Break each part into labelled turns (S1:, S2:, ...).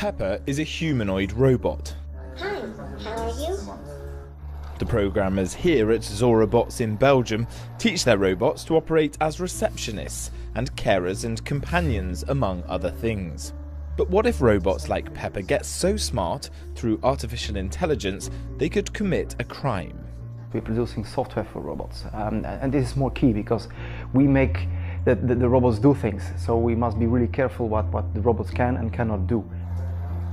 S1: Pepper is a humanoid robot.
S2: Hi, how are you?
S1: The programmers here at ZoraBots in Belgium teach their robots to operate as receptionists and carers and companions, among other things. But what if robots like Pepper get so smart through artificial intelligence they could commit a crime?
S3: We're producing software for robots, and this is more key because we make the robots do things, so we must be really careful what the robots can and cannot do.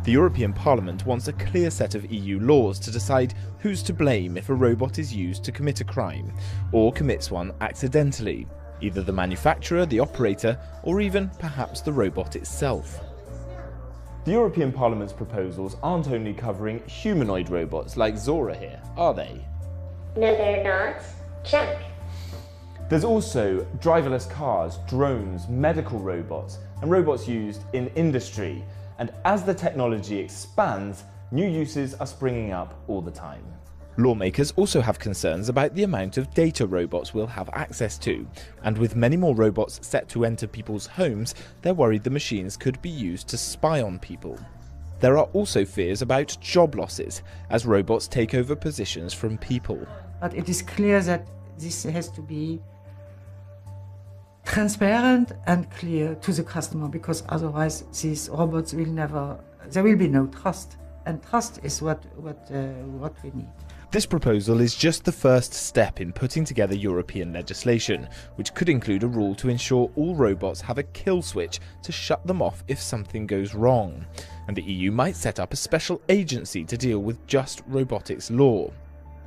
S1: The European Parliament wants a clear set of EU laws to decide who's to blame if a robot is used to commit a crime, or commits one accidentally, either the manufacturer, the operator, or even perhaps the robot itself. The European Parliament's proposals aren't only covering humanoid robots like Zora here, are they?
S2: No, they're not. Check.
S1: There's also driverless cars, drones, medical robots, and robots used in industry. And as the technology expands, new uses are springing up all the time. Lawmakers also have concerns about the amount of data robots will have access to, and with many more robots set to enter people's homes, they're worried the machines could be used to spy on people. There are also fears about job losses, as robots take over positions from people.
S4: But it is clear that this has to be transparent and clear to the customer, because otherwise these robots will there will be no trust, and trust is what we need.
S1: This proposal is just the first step in putting together European legislation, which could include a rule to ensure all robots have a kill switch to shut them off if something goes wrong. And the EU might set up a special agency to deal with just robotics law.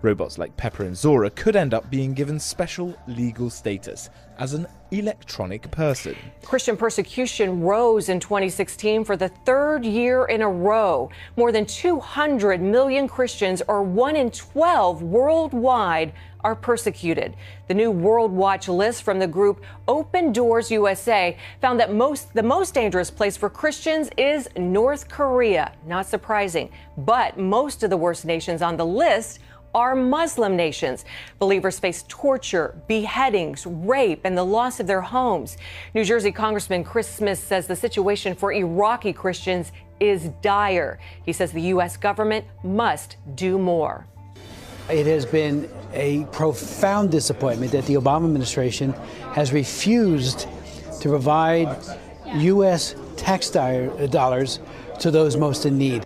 S1: Robots like Pepper and Zora could end up being given special legal status as an electronic person.
S5: Christian persecution rose in 2016 for the third year in a row. More than 200 million Christians, or 1 in 12 worldwide, are persecuted. The new World Watch list from the group Open Doors USA found that the most dangerous place for Christians is North Korea. Not surprising, but most of the worst nations on the list are Muslim nations. Believers face torture, beheadings, rape, and the loss of their homes. New Jersey Congressman Chris Smith says the situation for Iraqi Christians is dire. He says the U.S. government must do more.
S6: It has been a profound disappointment that the Obama administration has refused to provide U.S. tax dollars to those most in need.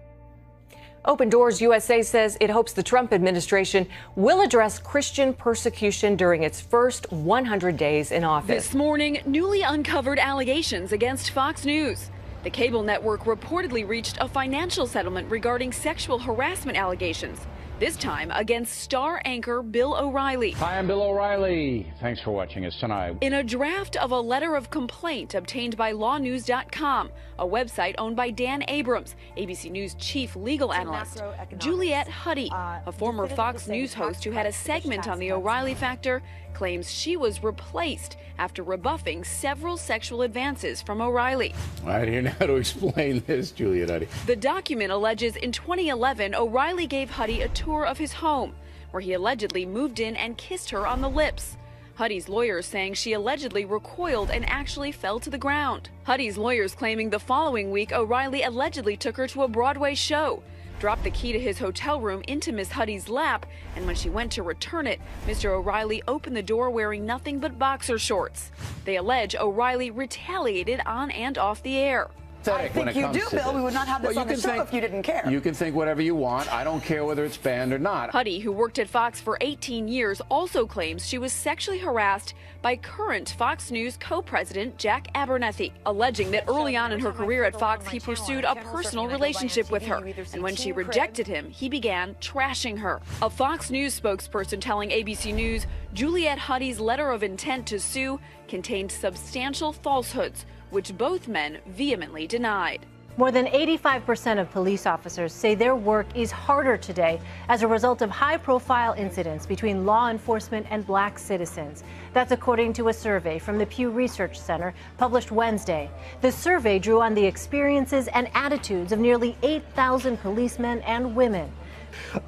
S5: Open Doors USA says it hopes the Trump administration will address Christian persecution during its first 100 days in office.
S7: This morning, newly uncovered allegations against Fox News. The cable network reportedly reached a financial settlement regarding sexual harassment allegations, this time against star anchor Bill O'Reilly.
S8: Hi, I'm Bill O'Reilly. Thanks for watching us tonight.
S7: In a draft of a letter of complaint obtained by lawnews.com, a website owned by Dan Abrams, ABC News chief legal analyst, Juliette Huddy, a former Fox News host who had a segment on the O'Reilly factor, claims she was replaced after rebuffing several sexual advances from O'Reilly.
S8: I don't know how to explain this, Juliette Huddy.
S7: The document alleges in 2011, O'Reilly gave Huddy a tour of his home, where he allegedly moved in and kissed her on the lips. Huddy's lawyers saying she allegedly recoiled and actually fell to the ground. Huddy's lawyers claiming the following week O'Reilly allegedly took her to a Broadway show, dropped the key to his hotel room into Miss Huddy's lap, and when she went to return it, Mr. O'Reilly opened the door wearing nothing but boxer shorts. They allege O'Reilly retaliated on and off the air.
S9: I think you do, Bill. We would not have this on the show if you didn't care.
S8: You can think whatever you want. I don't care whether it's banned or not.
S7: Huddy, who worked at Fox for 18 years, also claims she was sexually harassed by current Fox News co-president Jack Abernethy, alleging that early on in her career at Fox, he pursued a personal relationship with her, and when she rejected him, he began trashing her. A Fox News spokesperson telling ABC News Juliette Huddy's letter of intent to sue contained substantial falsehoods, which both men vehemently denied.
S10: More than 85% of police officers say their work is harder today as a result of high-profile incidents between law enforcement and black citizens. That's according to a survey from the Pew Research Center published Wednesday. The survey drew on the experiences and attitudes of nearly 8,000 policemen and women.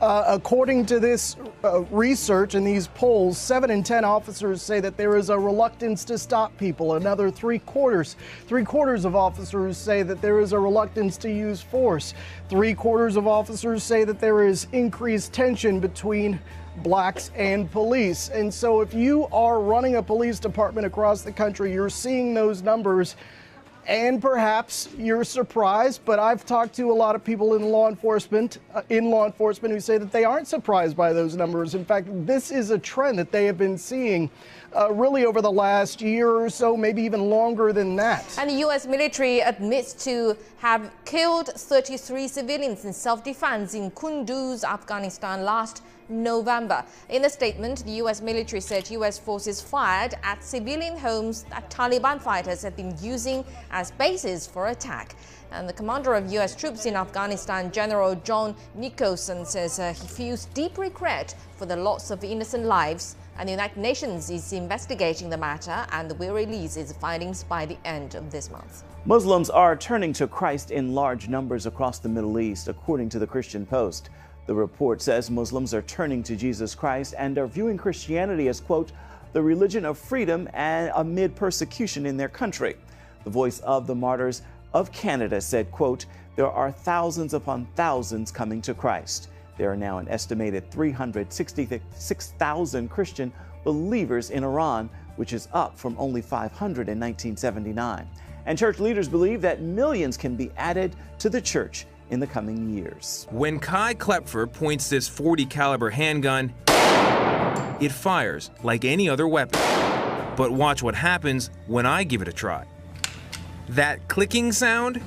S11: According to this research and these polls, 7 in 10 officers say that there is a reluctance to stop people. Another three-quarters of officers say that there is a reluctance to use force. 3/4 of officers say that there is increased tension between blacks and police. And so if you are running a police department across the country, you're seeing those numbers, and perhaps you're surprised, but I've talked to a lot of people in law enforcement who say that they aren't surprised by those numbers. In fact, this is a trend that they have been seeing really over the last year or so, maybe even longer than that.
S12: And the U.S. military admits to have killed 33 civilians in self-defense in Kunduz, Afghanistan last November. In a statement, the U.S. military said U.S. forces fired at civilian homes that Taliban fighters had been using as bases for attack. And the commander of U.S. troops in Afghanistan, General John Nicholson, says he feels deep regret for the loss of innocent lives, and the United Nations is investigating the matter and will release its findings by the end of this month.
S13: Muslims are turning to Christ in large numbers across the Middle East, according to the Christian Post. The report says Muslims are turning to Jesus Christ and are viewing Christianity as, quote, the religion of freedom and amid persecution in their country. The Voice of the Martyrs of Canada said, quote, there are thousands upon thousands coming to Christ. There are now an estimated 366,000 Christian believers in Iran, which is up from only 500 in 1979. And church leaders believe that millions can be added to the church in the coming years.
S14: When Kai Klepfer points this .40 caliber handgun, it fires like any other weapon. But watch what happens when I give it a try. That clicking sound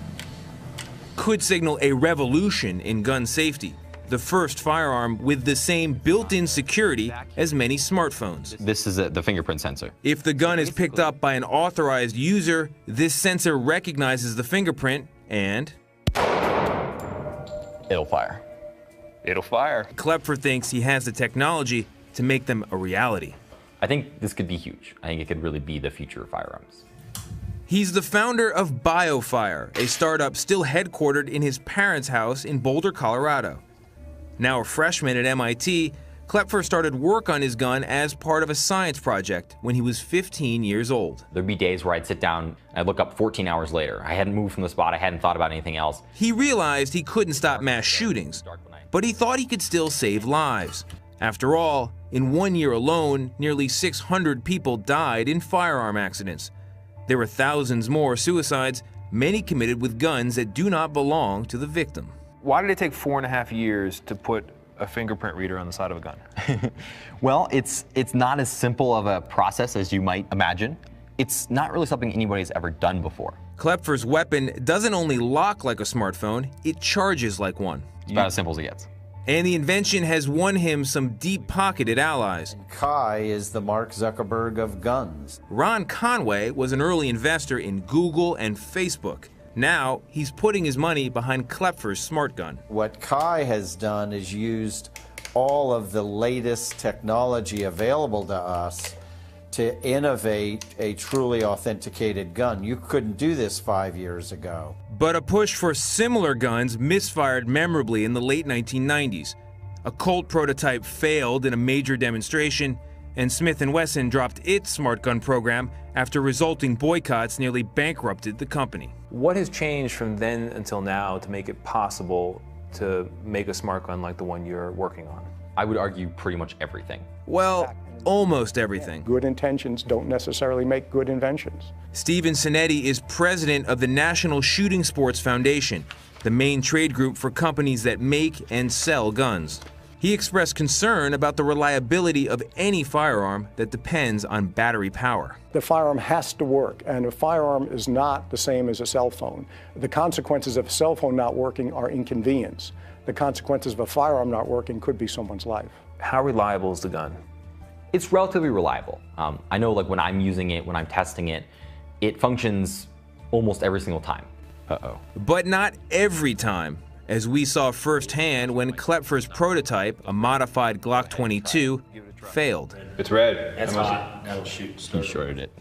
S14: could signal a revolution in gun safety. The first firearm with the same built-in security as many smartphones.
S15: This is the fingerprint sensor.
S14: If the gun is picked up by an authorized user, this sensor recognizes the fingerprint and
S15: it'll fire. It'll fire.
S14: Klepfer thinks he has the technology to make them a reality.
S15: I think this could be huge. I think it could really be the future of firearms.
S14: He's the founder of BioFire, a startup still headquartered in his parents' house in Boulder, Colorado. Now a freshman at MIT, Klepfer started work on his gun as part of a science project when he was 15 years old.
S15: There'd be days where I'd sit down, I'd look up 14 hours later. I hadn't moved from the spot, I hadn't thought about anything else.
S14: He realized he couldn't stop mass shootings, but he thought he could still save lives. After all, in 1 year alone, nearly 600 people died in firearm accidents. There were thousands more suicides, many committed with guns that do not belong to the victim.
S16: Why did it take 4.5 years to put a fingerprint reader on the side of a gun?
S15: Well, it's not as simple of a process as you might imagine. It's not really something anybody's ever done before.
S14: Klepfer's weapon doesn't only lock like a smartphone, it charges like one.
S15: It's about as simple as it gets.
S14: And the invention has won him some deep-pocketed allies.
S17: Kai is the Mark Zuckerberg of guns.
S14: Ron Conway was an early investor in Google and Facebook. Now, he's putting his money behind Klepfer's smart gun.
S17: What Kai has done is used all of the latest technology available to us to innovate a truly authenticated gun. You couldn't do this 5 years ago.
S14: But a push for similar guns misfired memorably in the late 1990s. A Colt prototype failed in a major demonstration, and Smith & Wesson dropped its smart gun program after resulting boycotts nearly bankrupted the company.
S16: What has changed from then until now to make it possible to make a smart gun like the one you're working on?
S15: I would argue pretty much everything.
S14: Well, almost everything.
S18: Good intentions don't necessarily make good inventions.
S14: Steven Sinetti is president of the National Shooting Sports Foundation, the main trade group for companies that make and sell guns. He expressed concern about the reliability of any firearm that depends on battery power.
S18: The firearm has to work, and a firearm is not the same as a cell phone. The consequences of a cell phone not working are inconvenience. The consequences of a firearm not working could be someone's life.
S16: How reliable is the gun?
S15: It's relatively reliable. I know, like, when I'm using it, when I'm testing it, it functions almost every single time.
S14: But not every time, as we saw firsthand when Klepfer's prototype, a modified Glock 22, failed.
S16: It's red.
S19: That's hot. That'll shoot.
S15: He shorted it.